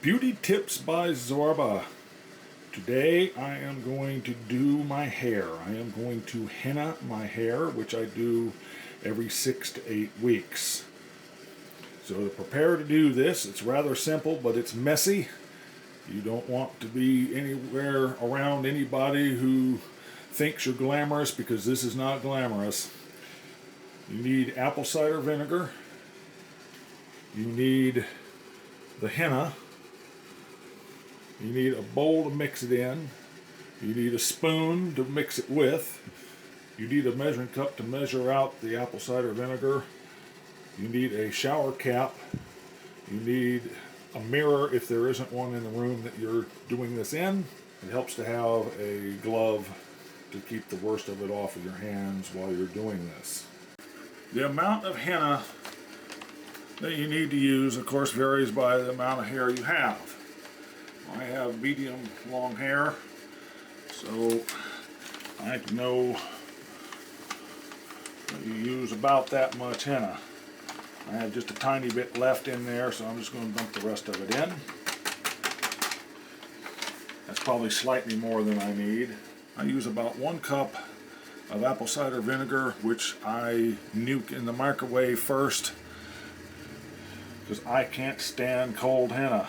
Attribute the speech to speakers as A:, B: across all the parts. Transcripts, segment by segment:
A: Beauty Tips by Zorba. Today I am going to do my hair. I am going to henna my hair, which I do every 6 to 8 weeks. So to prepare to do this, it's rather simple, but it's messy. You don't want to be anywhere around anybody who thinks you're glamorous, because this is not glamorous. You need apple cider vinegar. You need the henna. You need a bowl to mix it in. You need a spoon to mix it with. You need a measuring cup to measure out the apple cider vinegar. You need a shower cap. You need a mirror if there isn't one in the room that you're doing this in. It helps to have a glove to keep the worst of it off of your hands while you're doing this. The amount of henna that you need to use, of course, varies by the amount of hair you have. I have medium long hair, so I know that you use about that much henna. I have just a tiny bit left in there, so I'm just going to dump the rest of it in. That's probably slightly more than I need. I use about 1 cup of apple cider vinegar, which I nuke in the microwave first, because I can't stand cold henna.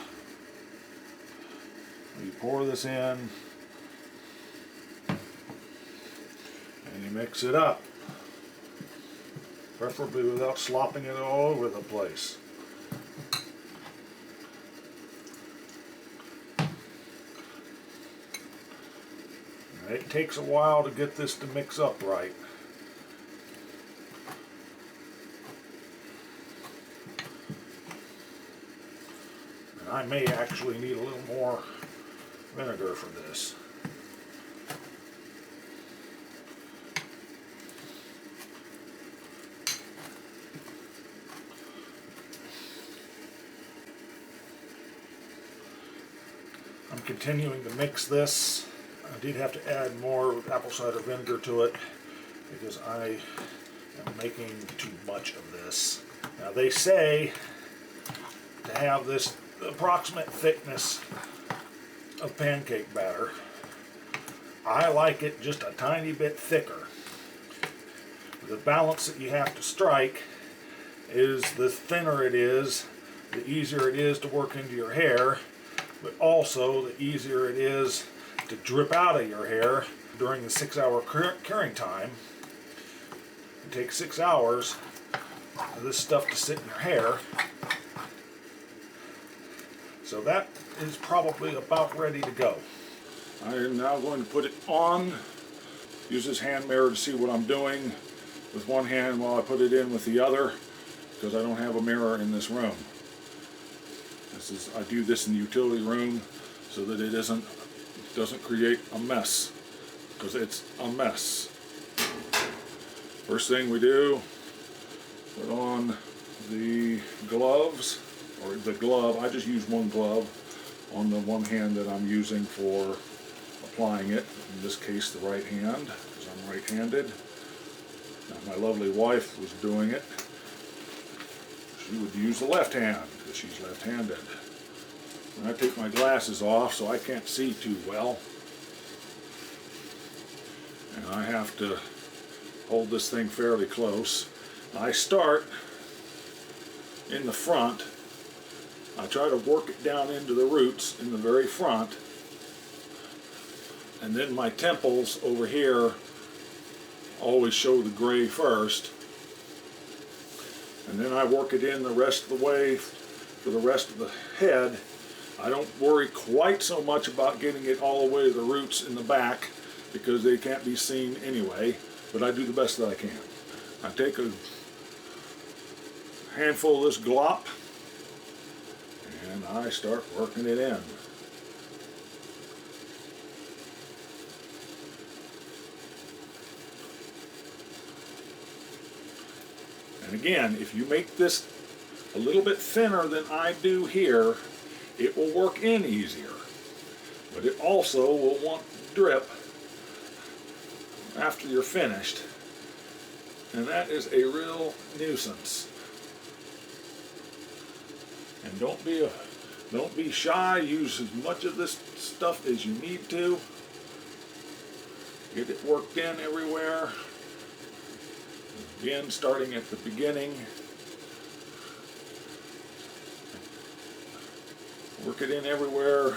A: You pour this in and you mix it up, preferably without slopping it all over the place. It takes a while to get this to mix up right. And I may actually need a little more vinegar for this. I'm continuing to mix this. I did have to add more apple cider vinegar to it because I am making too much of this. Now they say to have this approximate thickness of pancake batter. I like it just a tiny bit thicker. The balance that you have to strike is the thinner it is, the easier it is to work into your hair, but also the easier it is to drip out of your hair during the 6-hour curing time. It takes 6 hours for this stuff to sit in your hair. So that is probably about ready to go. I am now going to put it on. Use this hand mirror to see what I'm doing with one hand while I put it in with the other, because I don't have a mirror in this room. I do this in the utility room so that it doesn't create a mess, because it's a mess. First thing we do, put on the gloves, or the glove. I just use one glove on the one hand that I'm using for applying it. In this case, the right hand, because I'm right-handed. Now, my lovely wife was doing it. She would use the left hand, because she's left-handed. And I take my glasses off, so I can't see too well. And I have to hold this thing fairly close. I start in the front. I try to work it down into the roots in the very front, and then my temples over here always show the gray first, and then I work it in the rest of the way for the rest of the head. I don't worry quite so much about getting it all the way to the roots in the back, because they can't be seen anyway, but I do the best that I can. I take a handful of this glop and I start working it in. And again, if you make this a little bit thinner than I do here, it will work in easier. But it also will want drip after you're finished, and that is a real nuisance. And don't be Don't be shy. Use as much of this stuff as you need to. Get it worked in everywhere. Again, starting at the beginning. Work it in everywhere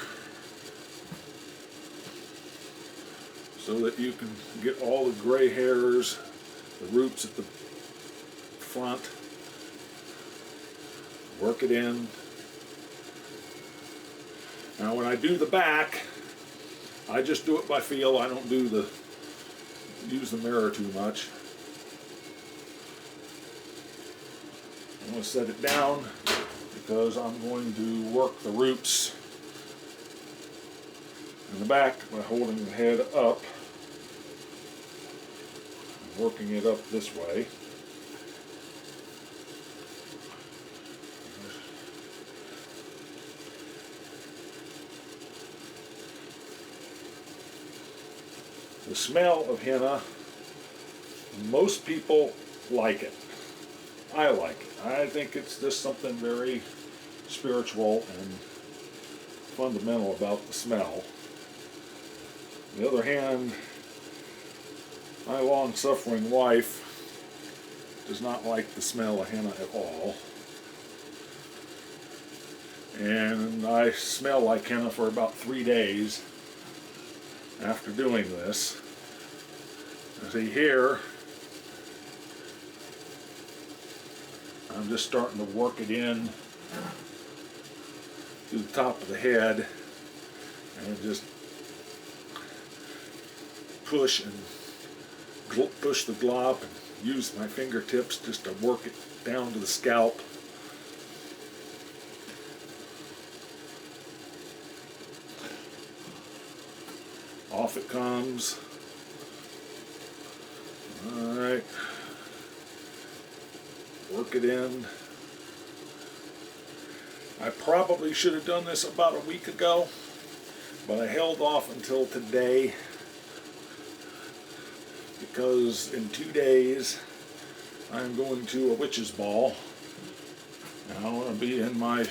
A: so that you can get all the gray hairs, the roots at the front. Work it in. Now when I do the back, I just do it by feel. I don't use the mirror too much. I'm going to set it down because I'm going to work the roots in the back by holding the head up and working it up this way. The smell of henna, most people like it. I like it. I think it's just something very spiritual and fundamental about the smell. On the other hand, my long-suffering wife does not like the smell of henna at all. And I smell like henna for about 3 days after doing this. See here, I'm just starting to work it in to the top of the head and just push the glop and use my fingertips just to work it down to the scalp. Off it comes. All right. Work it in. I probably should have done this about a week ago, but I held off until today because in 2 days I'm going to a witch's ball and I want to be in my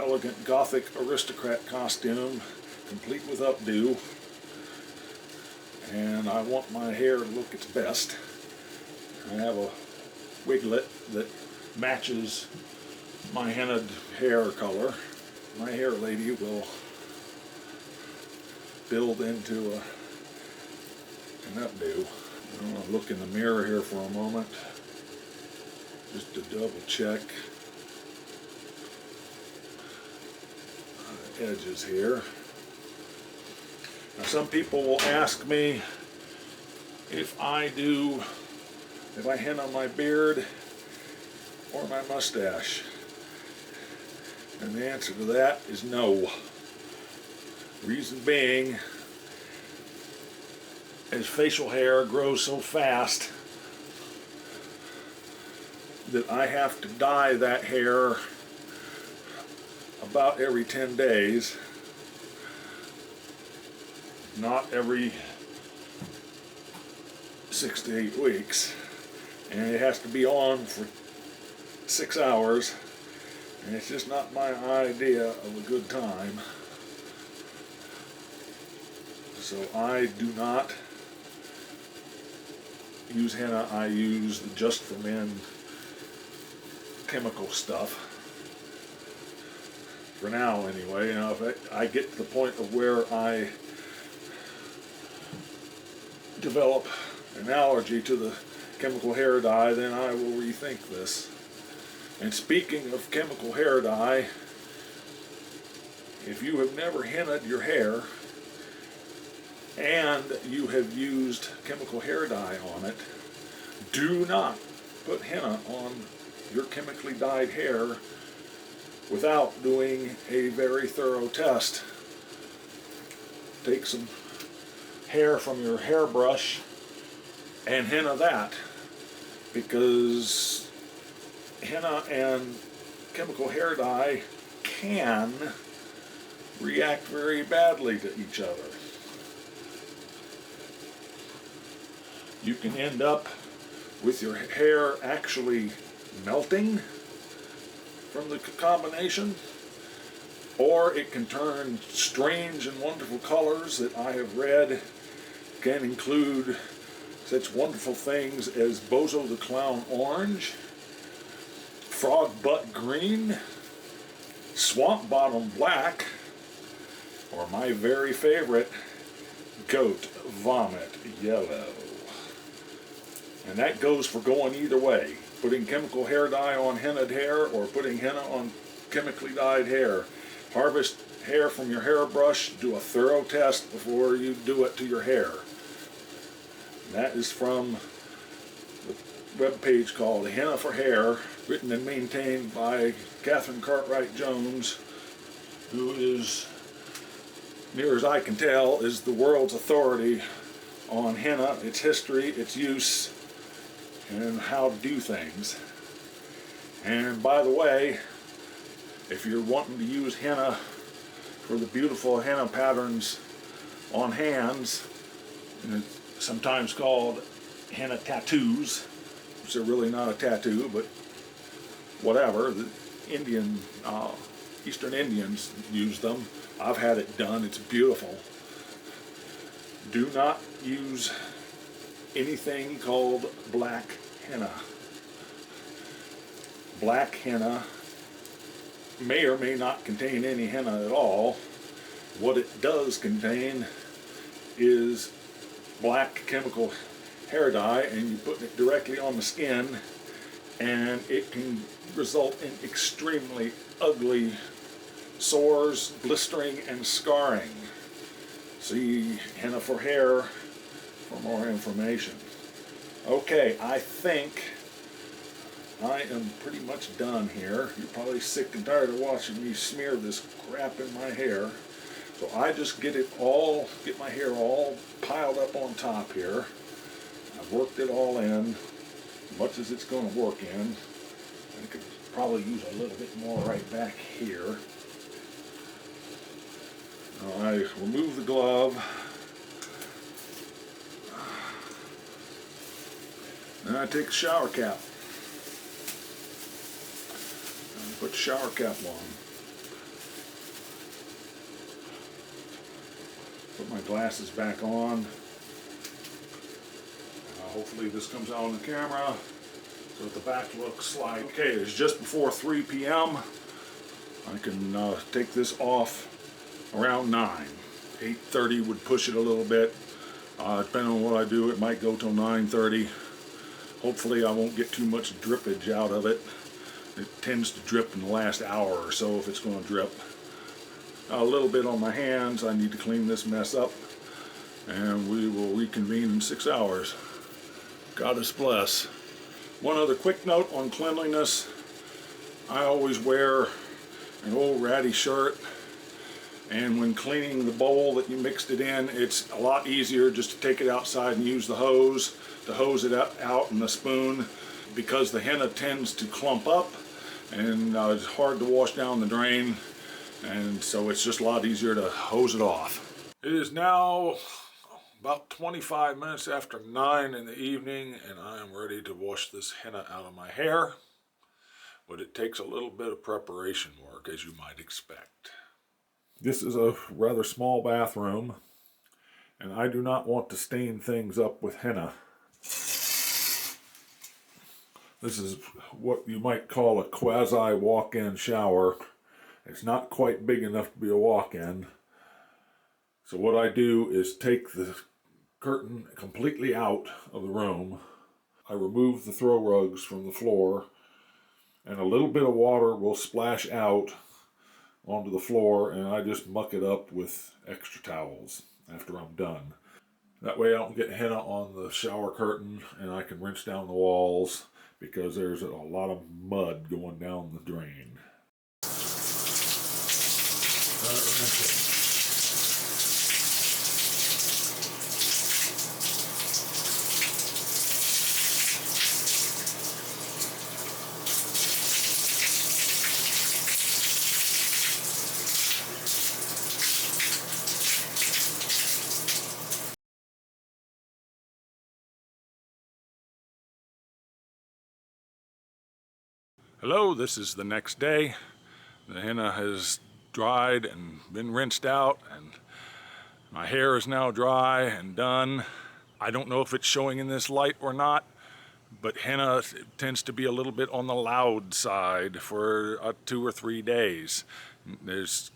A: elegant Gothic aristocrat costume, complete with updo, and I want my hair to look its best. I have a wiglet that matches my hennaed hair color. My hair lady will build into an updo. I'm going to look in the mirror here for a moment just to double check the edges here. Now some people will ask me if I henna my beard or my mustache. And the answer to that is no. Reason being, as facial hair grows so fast that I have to dye that hair about every 10 days, not every 6 to 8 weeks, and it has to be on for 6 hours, and it's just not my idea of a good time. So I do not use henna. I use the Just for Men chemical stuff for now anyway. Now if I get to the point of where I develop an allergy to the chemical hair dye, then I will rethink this. And speaking of chemical hair dye, if you have never hennaed your hair and you have used chemical hair dye on it, do not put henna on your chemically dyed hair without doing a very thorough test. Take some hair from your hairbrush and henna that, because henna and chemical hair dye can react very badly to each other. You can end up with your hair actually melting from the combination, or it can turn strange and wonderful colors that I have read can include such wonderful things as Bozo the Clown Orange, Frog Butt Green, Swamp Bottom Black, or my very favorite, Goat Vomit Yellow. And that goes for going either way, putting chemical hair dye on hennaed hair or putting henna on chemically dyed hair. Harvest hair from your hairbrush, do a thorough test before you do it to your hair. And that is from the webpage called Henna for Hair, written and maintained by Catherine Cartwright Jones, who is, near as I can tell, is the world's authority on henna, its history, its use, and how to do things. And by the way, if you're wanting to use henna for the beautiful henna patterns on hands, and it's sometimes called henna tattoos, which are really not a tattoo, but whatever, the Eastern Indians use them. I've had it done, it's beautiful. Do not use anything called black henna. Black henna may or may not contain any henna at all. What it does contain is black chemical hair dye, and you put it directly on the skin, and it can result in extremely ugly sores, blistering, and scarring. See Henna for Hair for more information. Okay, I think I am pretty much done here. You're probably sick and tired of watching me smear this crap in my hair. So I just get my hair all piled up on top here. I've worked it all in, as much as it's going to work in. I could probably use a little bit more right back here. Now I remove the glove. And I take the shower cap. And put the shower cap on. Put my glasses back on. Hopefully this comes out on the camera so that the back looks like, okay, it's just before 3 p.m. I can take this off around 9. 8:30 would push it a little bit. Depending on what I do, it might go till 9:30. Hopefully I won't get too much drippage out of it. It tends to drip in the last hour or so if it's going to drip. A little bit on my hands. I need to clean this mess up, and we will reconvene in 6 hours. Goddess bless. One other quick note on cleanliness. I always wear an old ratty shirt, and when cleaning the bowl that you mixed it in, it's a lot easier just to take it outside and use the hose to hose it out in the spoon, because the henna tends to clump up and it's hard to wash down the drain, and so it's just a lot easier to hose it off. It is now about 25 minutes after 9 in the evening, and I am ready to wash this henna out of my hair, but it takes a little bit of preparation work, as you might expect. This is a rather small bathroom, and I do not want to stain things up with henna. This is what you might call a quasi walk-in shower. It's not quite big enough to be a walk-in. So what I do is take the curtain completely out of the room. I remove the throw rugs from the floor, and a little bit of water will splash out onto the floor, and I just muck it up with extra towels after I'm done. That way I don't get henna on the shower curtain, and I can rinse down the walls, because there's a lot of mud going down the drain. Hello, this is the next day. The henna has dried and been rinsed out, and my hair is now dry and done. I don't know if it's showing in this light or not, but henna tends to be a little bit on the loud side for 2 or 3 days. There's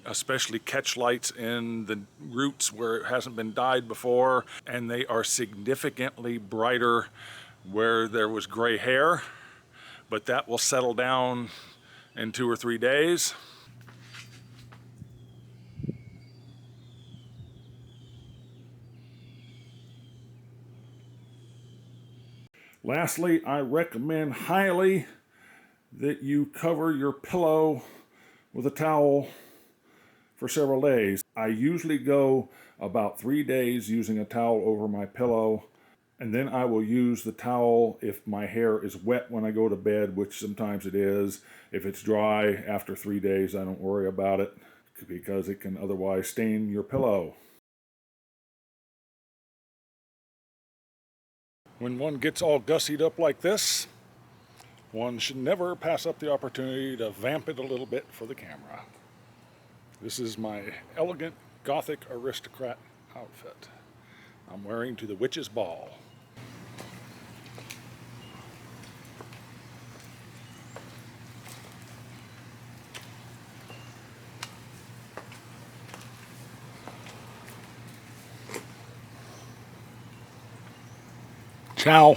A: especially catch lights in the roots where it hasn't been dyed before, and they are significantly brighter where there was gray hair, but that will settle down in 2 or 3 days. Lastly, I recommend highly that you cover your pillow with a towel for several days. I usually go about 3 days using a towel over my pillow, and then I will use the towel if my hair is wet when I go to bed, which sometimes it is. If it's dry after 3 days, I don't worry about it because it can otherwise stain your pillow. When one gets all gussied up like this, one should never pass up the opportunity to vamp it a little bit for the camera. This is my elegant Gothic aristocrat outfit I'm wearing to the witch's ball. Ciao.